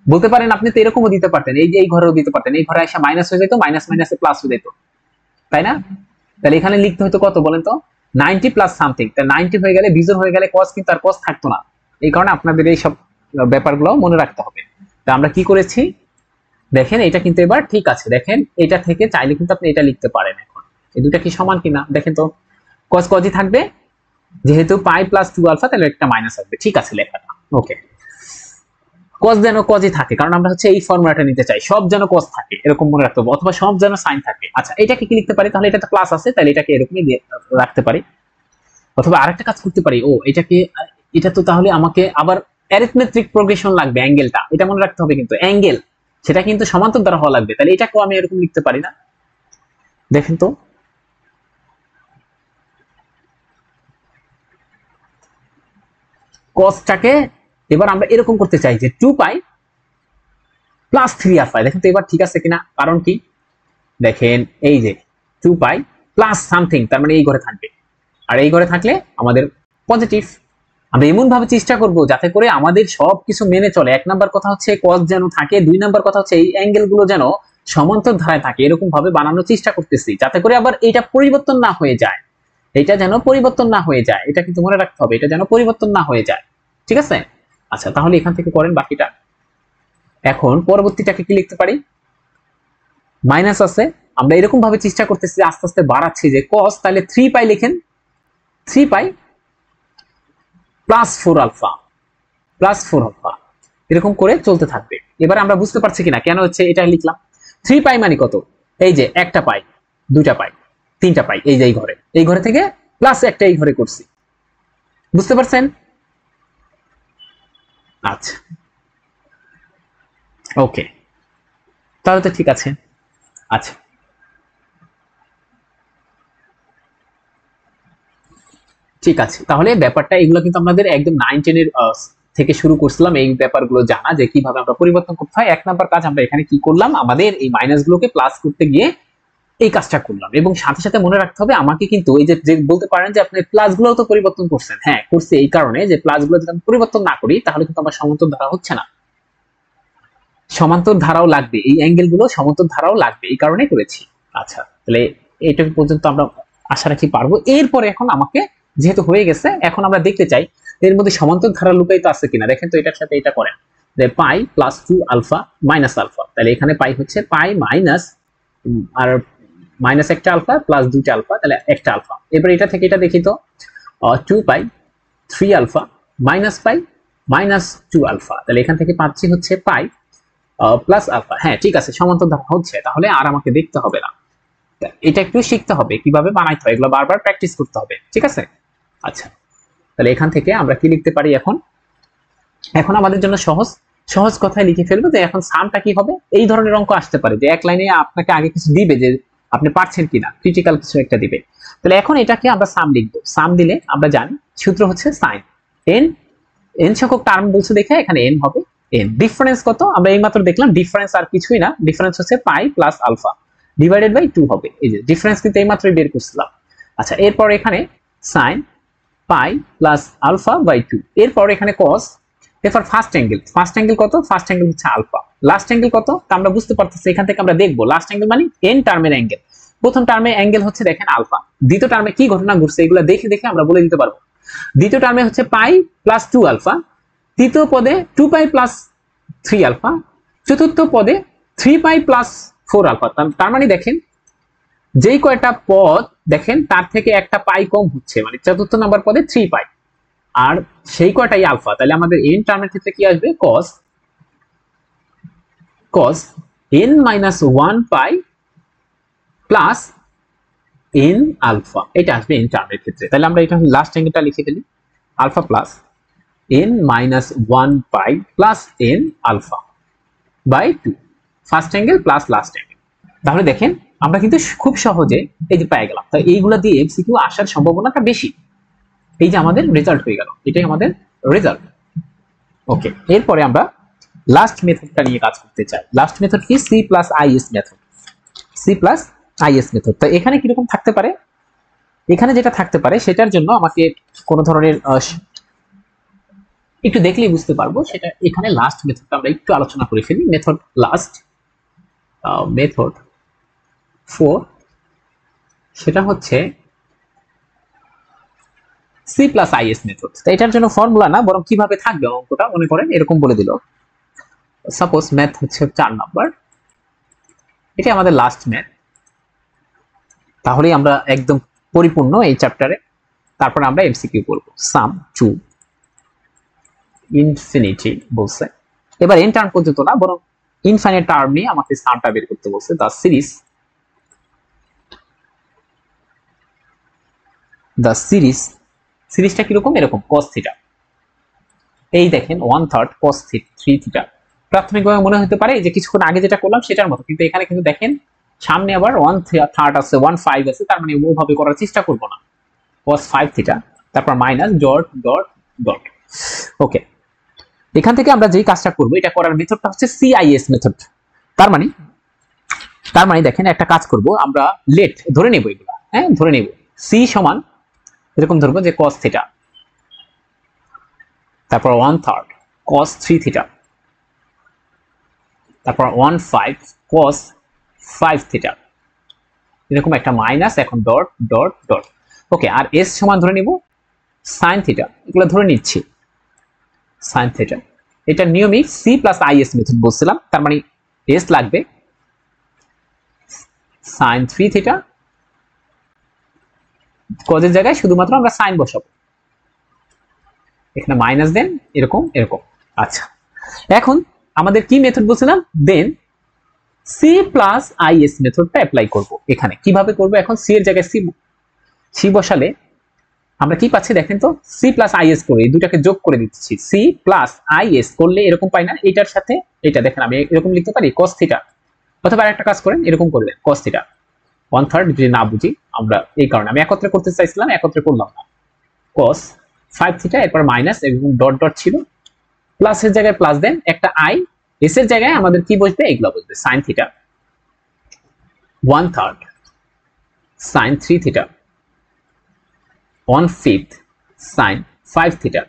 বলতে পারেন আপনি তো এরকমও দিতে পারতেন, এই যে এই ঘরেও দিতে পারতেন, এই ঘরে এসে মাইনাস হয়ে যেত, মাইনাস মাইনাসে প্লাস হয়ে যেত, তাই না? তাহলে এখানে লিখতে হতো কত বলেন তো, 90 প্লাস সামথিং। তাহলে 90 হয়ে গেলে বিজোড় হয়ে গেলে cos কিন্তু আর cos থাকতো না। এই কারণে আপনাদের এই সব ব্যাপারগুলো মনে রাখতে হবে। তো আমরা কি করেছি দেখেন, এটা কিন্তু এবার ঠিক আছে। দেখেন এটা থেকে চাইলে কিন্তু আপনি এটা লিখতে পারেন। এখন এই দুটা কি সমান কিনা দেখেন তো, cos cosই থাকবে, যেহেতু পাই প্লাস 2 আলফা তাহলে একটা মাইনাস আসবে, ঠিক আছে লেখাটা ওকে। cos যেন cosই থাকে, কারণ আমরা হচ্ছে এই ফর্মুলাটা নিতে চাই, সব যেন cos থাকে এরকম মনে রাখতে হবে, অথবা সব যেন sin থাকে। আচ্ছা এটাকে কি লিখতে পারি, তাহলে এটা তো প্লাস আছে, তাহলে এটাকে এরকমই রাখতে পারি। অথবা আরেকটা কাজ করতে পারি, এটা তো তাহলে আমাকে আবার অ্যারিথমেটিক প্রোগ্রেশন লাগবে, অ্যাঙ্গেলটা এটা মনে রাখতে হবে, কিন্তু অ্যাঙ্গেল সেটা কিন্তু সমান্তর দ্বারা হওয়া লাগবে। তাহলে এটাকেও আমি এরকম লিখতে পারি না, দেখেন তো cosটাকে এবার আমরা এরকম করতে চাই যে 2 পাই প্লাস 3 আলফা। দেখেন তো এবার ঠিক আছে কিনা, কারণ কি দেখেন এই যে 2 পাই প্লাস সামথিং, তার মানে এই ঘরে থাকবে, আর এই ঘরে থাকলে আমাদের পজিটিভ। আমরা এমন ভাবে চেষ্টা করব যাতে করে আমাদের সবকিছু মেনে চলে। 1 নাম্বার কথা হচ্ছে cos যেন থাকে, 2 নাম্বার কথা হচ্ছে এই অ্যাঙ্গেল গুলো যেন সমান্তর ধারায় থাকে, এরকম ভাবে বানানোর চেষ্টা করতেছি যাতে করে আবার এটা পরিবর্তন না হয়ে যায়। এটা যেন পরিবর্তন না হয়ে যায়, এটা কিন্তু মনে রাখতে হবে, এটা যেন পরিবর্তন না হয়ে যায়, ঠিক আছে? আচ্ছা তাহলে এখান থেকে করেন বাকিটা। এখন পরবর্তীটাকে কি লিখতে পারি, মাইনাস আছে, আমরা এরকম ভাবে চেষ্টা করতেছি আস্তে আস্তে বাড়াচ্ছি যে cos, তাহলে 3 পাই লিখেন, 3 পাই প্লাস 4 আলফা এরকম করে চলতে থাকবে। এবার আমরা বুঝতে পারছি কিনা কেন হচ্ছে এটা লিখলাম। 3 পাই মানে কত, এই যে একটা পাই, দুইটা পাই, তিনটা পাই, এই যে এই ঘরে থেকে প্লাস একটা এই ঘরে করছি, বুঝতে পারছেন? আচ্ছা ওকে, তাহলে তো ঠিক আছে। আচ্ছা ঠিক আছে, তাহলে ব্যাপারটা এগুলো কিন্তু আমাদের একদম 9-10 এর থেকে শুরু করছিলাম এই ব্যাপারগুলো জানা, যে কিভাবে আমরা পরিবর্তন করতে হয়। 1 নাম্বার কাজ আমরা এখানে কি করলাম, আমাদের এই মাইনাস গুলোকে প্লাস করতে গিয়ে এই কাজটা করলাম, এবং সাথে সাথে মনে রাখতে হবে আমাকে কিন্তু এই যে বলতে পারেন যে আপনি প্লাস গুলো তো পরিবর্তন করছেন, হ্যাঁ করছি, এই কারণে যে প্লাস গুলো যদি আমি পরিবর্তন না করি তাহলে কিন্তু আমার সমান্তর ধারা হচ্ছে না, সমান্তর ধারাও লাগবে, এই অ্যাঙ্গেল গুলো সমান্তর ধারাও লাগবে, এই কারণে করেছি। আচ্ছা তাহলে এইটুকু পর্যন্ত আমরা আশা রাখি পারবো। এরপরে এখন আমাকে যেহেতু হয়ে গেছে, এখন আমরা দেখতে চাই এর মধ্যে সমান্তর ধারা লুকায়িত আছে কিনা। দেখেন তো এটার সাথে এটা করেন যে pi plus 2 alpha minus alpha, তাহলে এখানে পাই হচ্ছে পাই মাইনাস আর মাইনাস একটা আলফা প্লাস দুইটা আলফা, তাহলে একটা আলফা। এবার এটা থেকে এটা দেখি তো 2 pi 3 alpha minus pi minus 2 alpha, তাহলে এখান থেকে পাচ্ছি হচ্ছে পাই প্লাস আলফা। হ্যাঁ ঠিক আছে, সমান্তর ধারা হচ্ছে, তাহলে আর আমাকে দেখতে হবে না, এটা একটু শিখতে হবে কিভাবে বানাইতে হয়, এগুলো বারবার প্র্যাকটিস করতে হবে, ঠিক আছে। আচ্ছা, তাহলে এখান থেকে আমরা কি লিখতে পারি এখন? এখন আমাদের জন্য সহজ সহজ কথায় লিখে ফেলবো যে এখন সামটা কি হবে। এই ধরনের অঙ্ক আসতে পারে যে এক লাইনে আপনাকে আগে কিছু দিবে যে আপনি পারছেন কিনা, ক্রিটিক্যাল কিছু একটা দিবে। তাহলে এখন এটাকে আমরা সাম লিখবো। সাম দিলে আমরা জানি সূত্র হচ্ছে সাইন এন, এন সংখ্যক টার্ম বলছে দেখে এখানে এন হবে এন। ডিফারেন্স কত আমরা এইমাত্র দেখলাম, ডিফারেন্স আর কিছুই না, ডিফারেন্স হচ্ছে pi plus alpha divided by 2 হবে। এই যে ডিফারেন্স কিন্তু এইমাত্রই বের করছিলাম। আচ্ছা, এরপর এখানে sine pi plus alpha by 2, এরপর এখানে কস, এরপর ফার্স্ট অ্যাঙ্গেল, ফার্স্ট অ্যাঙ্গেল কত? ফার্স্ট অ্যাঙ্গেল হচ্ছে আলফা। লাস্ট অ্যাঙ্গেল কত তা আমরা বুঝতে পারতেছি, এখান থেকে আমরা দেখবো লাস্ট অ্যাঙ্গেল মানে এন টার্মের অ্যাঙ্গেল। প্রথম টার্মের অ্যাঙ্গেল হচ্ছে দেখেন আলফা, দ্বিতীয় টার্মে কি ঘটনা ঘটছে এগুলো দেখে দেখে আমরা বলে দিতে পারবো। দ্বিতীয় টার্মে হচ্ছে পাই প্লাস 2 আলফা, তৃতীয় পদে 2 পাই প্লাস 3 আলফা, চতুর্থ পদে 3 পাই প্লাস 4 আলফা। তার মানে দেখেন যেই কয়টা পদ দেখেন তার থেকে একটা পাই কম হচ্ছে, মানে চতুর্থ নাম্বার পদে 3 পাই আর সেই কয়টাই আলফা। তাহলে আমাদের এন টার্মের ক্ষেত্রে কি আসবে? Cos cos n minus 1 pi plus n alpha, এটা আসবে এন টার্মের ক্ষেত্রে। তাহলে আমরা এটা লাস্ট অ্যাঙ্গেলটা লিখে ফেলি, alpha plus n minus 1 pi plus n alpha by 2, first angle plus last angle. তাহলে দেখেন আমরা কিন্তু খুব সহজে এই যে পেয়ে গেলাম। তাই এইগুলা দিয়ে এমসিকিউ আসার সম্ভাবনাটা বেশি। এই যে আমাদের রেজাল্ট হয়ে গেল, এটাই আমাদের রেজাল্ট। ওকে, এরপরে আমরা লাস্ট মেথডটা নিয়ে কাজ করতে চাই। লাস্ট মেথড কি? C plus IS method. C plus IS method. তো এখানে কিরকম থাকতে পারে? এখানে যেটা থাকতে পারে সেটার জন্য আমাকে কোন ধরনের একটু দেখলেই বুঝতে পারবো সেটা। এখানে লাস্ট মেথডটা আমরা একটু আলোচনা করে ফেলি। মেথড লাস্ট, মেথড 4, সেটা হচ্ছে সি প্লাস আইএস মেথড। এটার জন্য ফর্মুলা না, বরং কিভাবে থাকবে অঙ্কটা মনে করেন এরকম বলে দিল। সাপোজ ম্যাথ হচ্ছে 4 নাম্বার, এটা আমাদের লাস্ট ম্যাথ, তাহলেই আমরা একদম পরিপূর্ণ এই চ্যাপ্টারে। তারপর আমরা এমসিকিউ করব। সাম টু ইনফিনিটি বলছে, এবার এন টার্ম পর্যন্ত না, বরং ইনফাইনাইট টার্ম নিয়ে আমাকে সামটা বের করতে বলছে। দ্য সিরিজ, সিরিজটা কিরকম? এরকম cos থিটা। এই দেখেন 1/3 cos 3 থিটা। প্রাথমিকভাবে মনে হতে পারে যে কিছুক্ষণ আগে যেটা করলাম সেটার মতো, কিন্তু এখানে কিন্তু দেখেন সামনে আবার 1/3 আছে, 1/5 আছে, তার মানে ওভাবে করার চেষ্টা করব না। cos 5 থিটা, তারপর মাইনাস ডট ডট ডট। ওকে, এখান থেকে আমরা যেই কাজটা করব, এটা করার মেথডটা হচ্ছে সিআইএস মেথড। তার মানে দেখেন একটা কাজ করব, আমরা লেট ধরে নেব এগুলা, হ্যাঁ ধরে নেব। সি সমান এরকম ধরবো যে cos থিটা, তারপর 1/3 cos 3 থিটা, তারপর 1/5 cos 5 থিটা, এরকম একটা মাইনাস, এখন ডট ডট ডট। ওকে, আর এস সমান ধরে নিব sin থিটা, এগুলো ধরে নিচ্ছি sin থিটা। এটা নিয়মই সি প্লাস আইএস মেথড বলছিলাম, তার মানে এস লাগবে sin 3 থিটা, কজের জায়গায় শুধুমাত্র আমরা সাইন বসাবো, এখানে মাইনাস দেন এরকম এরকম। আচ্ছা, এখন আমাদের কি মেথড বলছিলাম? দেন সি প্লাস আইএস মেথডটা অ্যাপ্লাই করব। এখানে কিভাবে করব? এখন সি এর জায়গায় সি বসালে আমরা কি পাচ্ছি দেখেন তো, সি প্লাস আইএস করে এই দুটাকে যোগ করে দিচ্ছি। সি প্লাস আইএস করলে এরকম পাই না, এটার সাথে এটা দেখেন আমি এরকম লিখতে পারি cos থিটা, অথবা আরেকটা কাজ করেন এরকম করবেন cos থিটা 1/3, যদি না বুঝি আমরা, এই কারণে আমি একত্রে করতে চাইছিলাম, একত্রে করলাম না। cos 5 থিটা, এরপর মাইনাস এবং ডট ডট ছিল, প্লাসের জায়গায় প্লাস দেন একটা আই, এস এর জায়গায় আমাদের কি বসবে? এগুলো বসবে sin theta 1/3 sin 3 theta 1/5 sin 5 theta,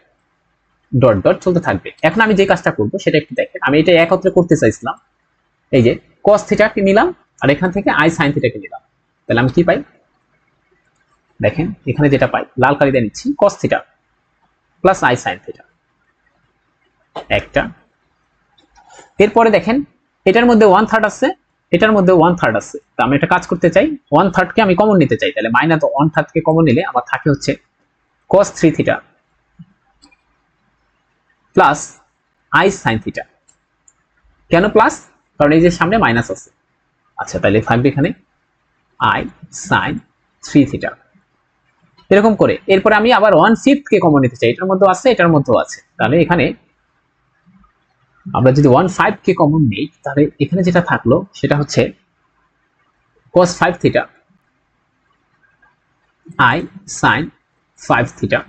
dot dot চলতে থাকবে। এখন আমি যে কাজটা করব সেটা একটু দেখেন, আমি এটা একত্রে করতে চাইছিলাম, এই যে cos থিটাকে নিলাম আর এখান থেকে i sin থিটাকে নিলাম, তাহলে আমি কি পাই? দেখেন এখানে যেটা পাই লাল কালি দিয়ে নিচ্ছি cos theta plus i sin theta একটা। এরপরে দেখেন এটার মধ্যে 1/3 আছে, এটার মধ্যে 1/3 আছে, তো আমি একটা কাজ করতে চাই 1/3 কে আমি কমন নিতে চাই, তাহলে মাইনাস 1/3 কে কমন নিলে আমার থাকে হচ্ছে cos 3 theta plus i sin theta. কেন প্লাস? কারণ এই যে সামনে মাইনাস আছে। আচ্ছা তাহলে থাকবে এখানে i sin 3 থিটা এরকম করে। এরপরে আমি আবার 1/5 কে কমন নিতে চাই, এটার মধ্যে আছে এটার মধ্যেও আছে, তাহলে এখানে আমরা যদি 1/5 কে কমন নেই তাহলে এখানে যেটা থাকলো সেটা হচ্ছে cos 5 theta i sin 5 theta.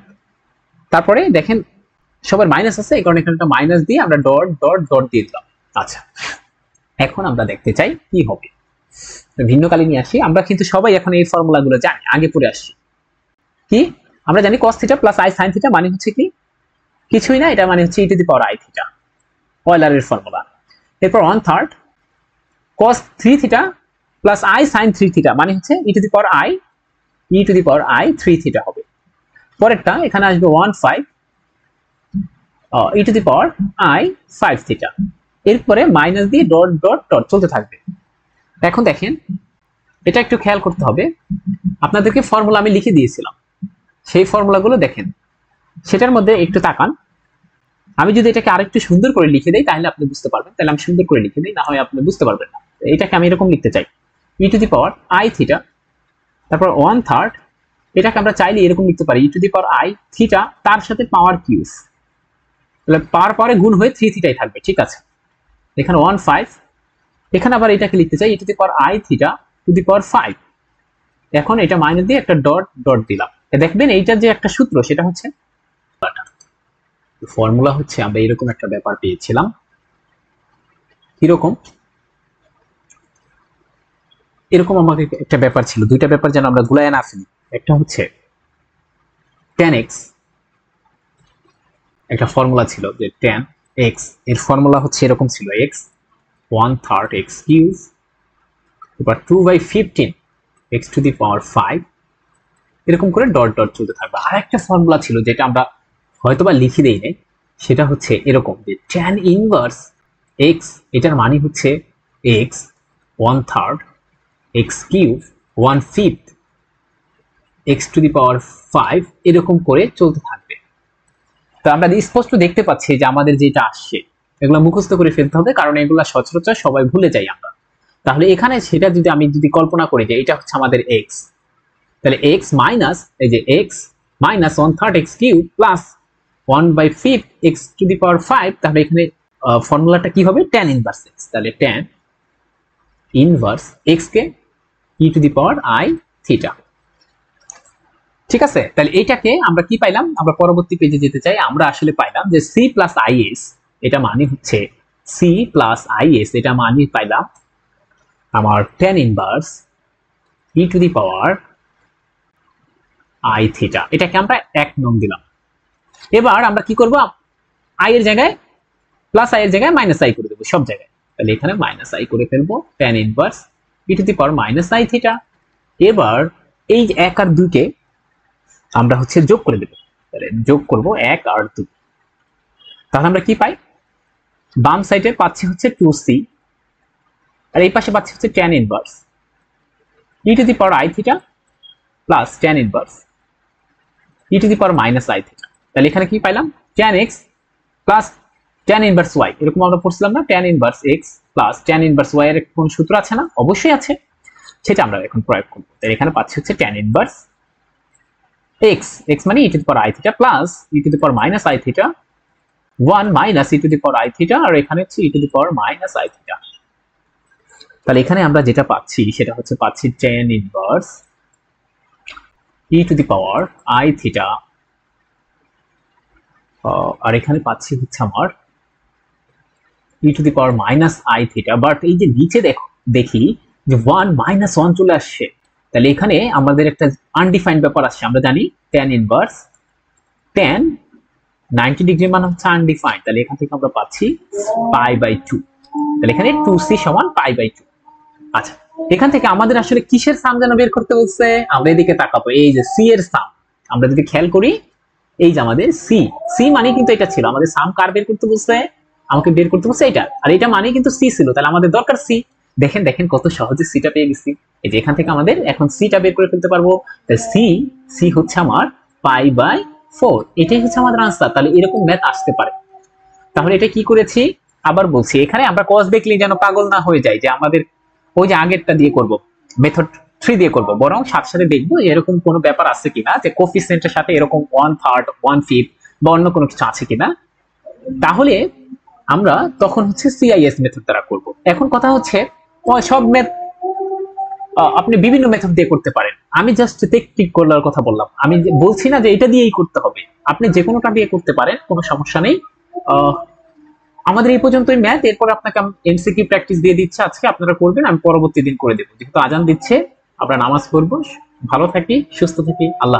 তারপরে দেখেন সবার মাইনাস আছে, এই কারণে এখানে একটা মাইনাস দিয়ে আমরা ডট ডট ডট দিয়ে দিলাম। আচ্ছা এখন আমরা দেখতে চাই কি হবে, ভিন্ন কালি নিয়ে আসি। আমরা কিন্তু সবাই এখন এই ফর্মুলাগুলো জানি, আগে পড়ে আসছি। কি আমরা জানি cos theta plus i sin theta মানে হচ্ছে কি কিছুই না, এটা মানে হচ্ছে e to the power i theta, অয়লারের ফর্মুলা। এরপর 1/3 cos 3 theta plus i sin 3 theta মানে হচ্ছে e to the power i 3 theta হবে। পরেরটা এখানে আসবে 1/5 e to the power i 5 theta. এরপরে মাইনাস দিয়ে ডট ডট ডট চলতে থাকবে। এখন দেখেন এটা একটু খেয়াল করতে হবে, আপনাদেরকে ফর্মুলা আমি লিখে দিয়েছিলাম, সেই ফর্মুলাগুলো দেখেন, সেটার মধ্যে একটু তাকান। আমি যদি এটাকে আরেকটু সুন্দর করে লিখে দেই তাহলে আপনি বুঝতে পারবেন, তাহলে আমি সুন্দর করে লিখে দিই, না হয় আপনি বুঝতে পারবেন না। এটাকে আমি এরকম লিখতে চাই e to the power i theta, তারপর 1/3 এটাকে আমরা চাইলে এরকম লিখতে পারি e to the power i theta তার সাথে পাওয়ার কিউব, তাহলে পাওয়ার পরে গুণ হয়ে 3 থিটাই থাকবে, ঠিক আছে। এখানে 1/5, এখানে আবার এটাকে লিখতে চাই e to the power i theta to the power 5। এখন এটা মাইনাস দিয়ে একটা ডট ডট দিলাম, দেখবেন এইটার যে একটা সূত্র সেটা হচ্ছে ফর্মুলা হচ্ছে আমরা এরকম একটা ব্যাপার পেয়েছিলাম। কিরকম? এরকম আমাকে একটা ব্যাপার ছিল, দুইটা ব্যাপার যেন আমরা গুলায় না ফেলি। একটা হচ্ছে tan x, একটা ফর্মুলা ছিল যে tan x এর ফর্মুলা হচ্ছে এরকম ছিল x 1/3 x কিউব এবার 2/15 x টু দি পাওয়ার 5 এরকম করে ডট ডট চলতে থাকবে। আর একটা ফর্মুলা ছিল যেটা আমরা হয়তোবা লিখে দেই নাই, সেটা হচ্ছে এরকম যে tan ইনভার্স x, এটার মানে হচ্ছে x 1/3 x cube 1/5 x to the power 5 এরকম করে চলতে থাকবে। তো আমরা স্পষ্ট দেখতে পাচ্ছি যে আমাদের যেটা আসছে এগুলো মুখস্থ করে ফেলতে হবে, কারণ এগুলা সচরাচর সবাই ভুলে যাই আমরা। তাহলে এখানে সেটা যদি আমি কল্পনা করি যে এটা হচ্ছে আমাদের x, তাহলে x মাইনাস এই যে x minus 1/3 x cube plus 1/5 x to the power 5, তাহলে এখানে ফর্মুলাটা কি হবে tan ইনভার্স x, তাহলে tan ইনভার্স x কে e to the power i theta, ঠিক আছে। তাহলে এইটাকে আমরা কি পাইলাম, আমরা পরবর্তী পেজে যেতে চাই, আমরা আসলে পাইলাম যে c প্লাস is, এটা মানে হচ্ছে c প্লাস is, এটা মানে পাইলাম আমার tan inverse e to the power i theta, এটাকে আমরা 1 নং দিলাম। এবার আমরা কি করব, i এর জায়গায় প্লাস i এর জায়গায় মাইনাস i করে দেব সব জায়গায়, তাহলে এখানে মাইনাস i করে ফেলবো tan inverse e to the power minus i theta. এবার এই 1 আর 2 কে আমরা হচ্ছে যোগ করে দেব, তাহলে যোগ করব 1 আর 2, তাহলে আমরা কি পাই, বাম সাইডে পাচ্ছি হচ্ছে 2c আর এই পাশে পাচ্ছি হচ্ছে tan inverse e to the power i theta plus tan inverse e to the power minus i theta. তাহলে এখানে কি পাইলাম, tan x plus tan inverse y, এরকম আমরা পড়ছিলাম না, tan inverse x plus tan inverse y এর কোন সূত্র আছে না, অবশ্যই আছে, সেটা আমরা এখন প্রয়োগ করব। তাহলে এখানে পাচ্ছি হচ্ছে tan ইনভার্স x, x মানে e to the power i theta plus e to the power minus i theta 1 minus e to the power i theta, আর এখানে হচ্ছে e to the power minus i theta. তাহলে এখানে আমরা যেটা পাচ্ছি সেটা হচ্ছে পাচ্ছি tan inverse e to the power i theta, আর এখানে পাচ্ছি হচ্ছে আমার e to the power minus i theta. But এই যে নিচে দেখি যে 1 মাইনাস 1 চলে আসছে, তাহলে এখানে আমাদের একটা আনডিফাইন্ড ব্যাপার আসছে। আমরা জানি tan ইনভার্স tan 90 ডিগ্রি মানে হচ্ছে আনডিফাইন্ড, তাহলে এখান থেকে আমরা পাচ্ছি পাই বাই 2, তাহলে এখানে 2c সমান পাই বাই 2। আচ্ছা এখান থেকে আমাদের আসলে কিসের সাম যেন বের করতে বলছে, আমরা এদিকে তাকাবো, এই যে সি এর সাম। আমরা যদি খেয়াল করি, এই যে আমাদের সি, সি মানে কিন্তু এটা ছিল আমাদের সাম, কার বের করতে বলছে, আমাকে বের করতে বলছে এটা, আর এটা মানে কিন্তু সি ছিল, তাহলে আমাদের দরকার সি। দেখেন দেখেন কত সহজে সিটা পেয়ে গেছি। এই যে এখান থেকে আমাদের এখন সিটা বের করে ফেলতে পারবো। সি, সি হচ্ছে আমার π/4, এটাই হচ্ছে আমাদের আনসার। তাহলে এরকম ম্যাথ আসতে পারে। তাহলে এটা কি করেছি, আবার বলছি, এখানে আমরা কস দেখলে যেন পাগল না হয়ে যায় যে আমাদের ওই যে আগেরটা দিয়ে করব, মেথড 3 দিয়ে করব, বরং সাথে সাথে দেখবো এরকম কোনো ব্যাপার আছে কিনা যে কোফিসিয়েন্টের সাথে এরকম 1/3 1/5 বা অন্য কোনো কিছু আছে কিনা। তাহলে আমরা তখন হচ্ছে সিআইএস মেথড দ্বারা করব। এখন কথা হচ্ছে সব ম্যাথ আপনি বিভিন্ন মেথড দিয়ে করতে পারেন, আমি জাস্ট টেকনিক করার কথা বললাম, আমি বলছি না যে এটা দিয়েই করতে হবে, আপনি যে কোনোটা দিয়ে করতে পারেন, কোনো সমস্যা নেই। আমাদের এই পর্যন্তই ম্যাথ, এরপর আপনাকে এমসিকিউ প্র্যাকটিস দিয়ে দিচ্ছে আজকে, আপনারা করবেন, আমি পরবর্তী দিন করে দেবো, যেহেতু আজান দিচ্ছে আমরা নামাজ পড়বো। ভালো থাকি, সুস্থ থাকি, আল্লাহ।